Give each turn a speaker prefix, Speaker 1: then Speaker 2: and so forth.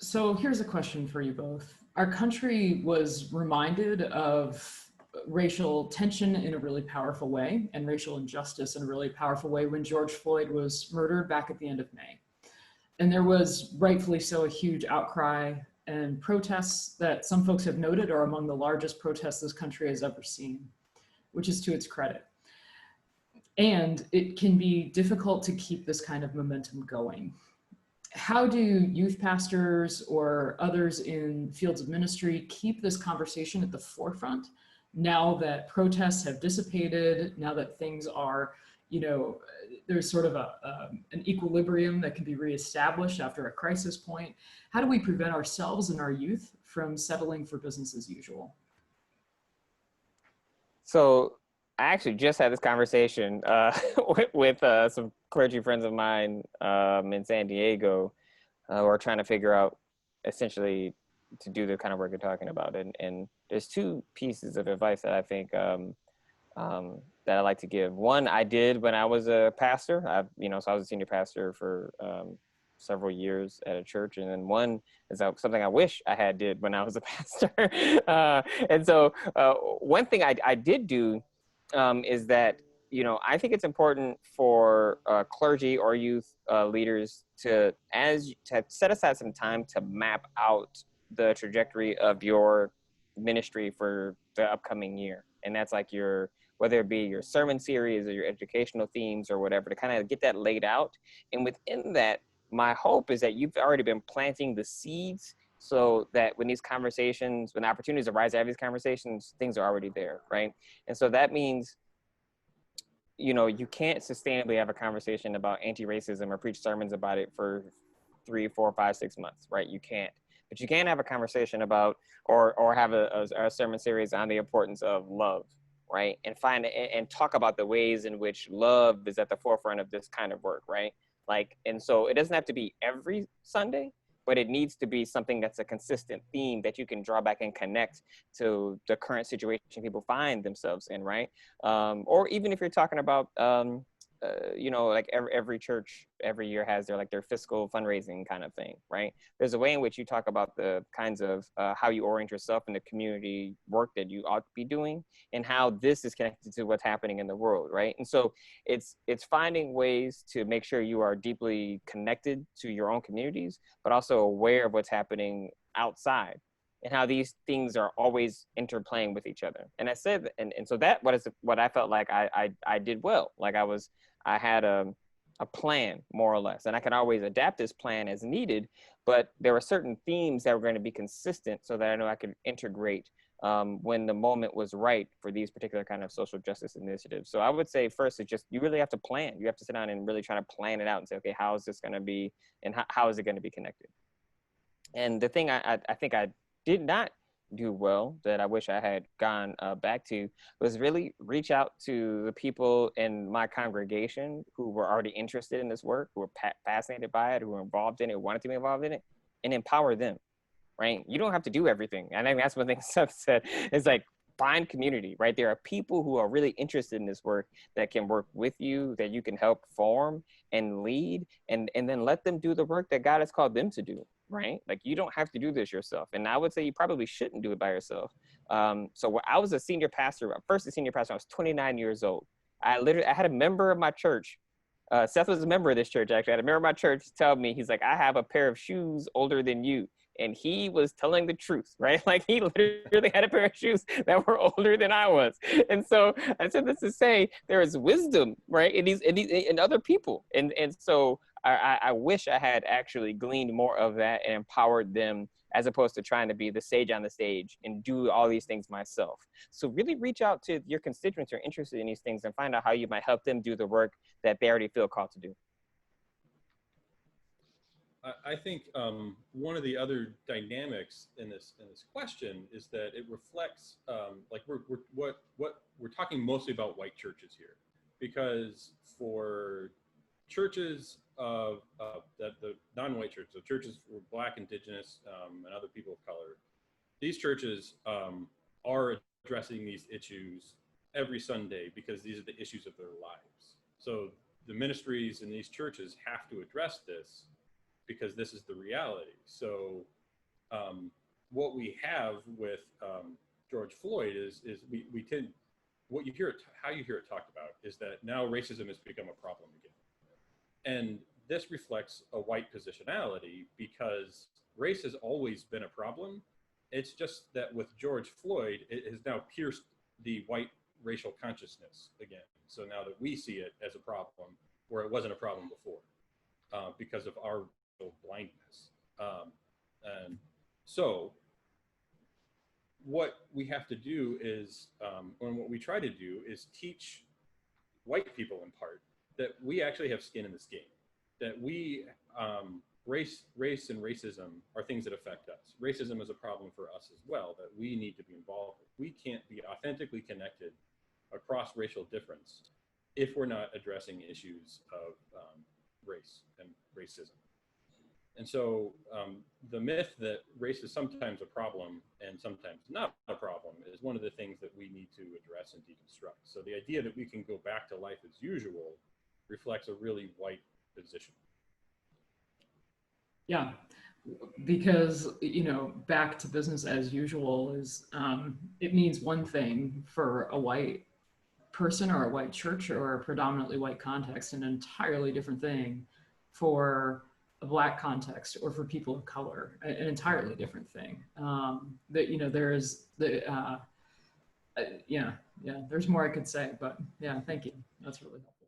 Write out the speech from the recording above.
Speaker 1: So here's a question for you both. Our country was reminded of racial tension in a really powerful way and racial injustice in a really powerful way when George Floyd was murdered back at the end of May. And there was rightfully so a huge outcry and protests that some folks have noted are among the largest protests this country has ever seen, which is to its credit. And it can be difficult to keep this kind of momentum going. How do youth pastors or others in fields of ministry keep this conversation at the forefront now that protests have dissipated, now that things are, there's sort of an equilibrium that can be reestablished after a crisis point? How do we prevent ourselves and our youth from settling for business as usual?
Speaker 2: So I actually just had this conversation with some clergy friends of mine in San Diego who are trying to figure out essentially to do the kind of work you're talking about. And there's two pieces of advice that I think that I like to give. One, I did when I was a pastor. So I was a senior pastor for several years at a church, and then one is something I wish I had did when I was a pastor. And so one thing I did do is that, I think it's important for clergy or youth leaders to set aside some time to map out the trajectory of your ministry for the upcoming year. And that's like whether it be your sermon series or your educational themes or whatever, to kind of get that laid out. And within that, my hope is that you've already been planting the seeds so that when opportunities arise out of these conversations, things are already there, right? And so that means, you can't sustainably have a conversation about anti-racism or preach sermons about it for 3, 4, 5, 6 months, right? You can't. But you can have a conversation about or have a sermon series on the importance of love, right? And talk about the ways in which love is at the forefront of this kind of work, right? And so it doesn't have to be every Sunday, but it needs to be something that's a consistent theme that you can draw back and connect to the current situation people find themselves in, right? Or even if you're talking about, like every church every year has their fiscal fundraising kind of thing, right? There's a way in which you talk about the kinds of how you orient yourself in the community work that you ought to be doing, and how this is connected to what's happening in the world, right? And so it's finding ways to make sure you are deeply connected to your own communities, but also aware of what's happening outside, and how these things are always interplaying with each other. And I said, and so that what I felt like I did well. I had a plan, more or less, and I can always adapt this plan as needed, but there were certain themes that were going to be consistent so that I know I could integrate when the moment was right for these particular kind of social justice initiatives. So I would say first, you really have to plan. You have to sit down and really try to plan it out and say, okay, how is this going to be, and how is it going to be connected? And the thing I think I did not do well, that I wish I had gone back to, was really reach out to the people in my congregation who were already interested in this work, who were fascinated by it, who were involved in it, wanted to be involved in it, and empower them, right? You don't have to do everything. And I think that's one thing Seth said, is find community, right? There are people who are really interested in this work that can work with you, that you can help form and lead, and then let them do the work that God has called them to do, right? You don't have to do this yourself. And I would say you probably shouldn't do it by yourself. So when I was a senior pastor, I was 29 years old. I had a member of my church, Seth was a member of this church, actually. I had a member of my church tell me, he's like, I have a pair of shoes older than you. And he was telling the truth, right? He literally had a pair of shoes that were older than I was. And so I said this to say there is wisdom, right, in other people. And so I wish I had actually gleaned more of that and empowered them, as opposed to trying to be the sage on the stage and do all these things myself. So really reach out to your constituents who are interested in these things and find out how you might help them do the work that they already feel called to do.
Speaker 3: I think one of the other dynamics in this question is that it reflects we're talking mostly about white churches here, because for churches of the non-white churches, so churches for Black, Indigenous, and other people of color, these churches are addressing these issues every Sunday because these are the issues of their lives. So the ministries in these churches have to address this because this is the reality. So what we have with George Floyd is we tend, what you hear, how you hear it talked about is that now racism has become a problem again. And this reflects a white positionality because race has always been a problem. It's just that with George Floyd, it has now pierced the white racial consciousness again. So now that we see it as a problem where it wasn't a problem before because of our blindness. And so what we have to do is, and what we try to do is teach white people in part that we actually have skin in this game, that we, race and racism are things that affect us. Racism is a problem for us as well, that we need to be involved with. We can't be authentically connected across racial difference if we're not addressing issues of race and racism. And so the myth that race is sometimes a problem and sometimes not a problem is one of the things that we need to address and deconstruct. So the idea that we can go back to life as usual reflects a really white position.
Speaker 1: Yeah, because, you know, back to business as usual is, it means one thing for a white person or a white church or a predominantly white context, an entirely different thing for a Black context or for people of color, an entirely different thing. That, you know, there is the, yeah, there's more I could say, but yeah, thank you. That's really helpful.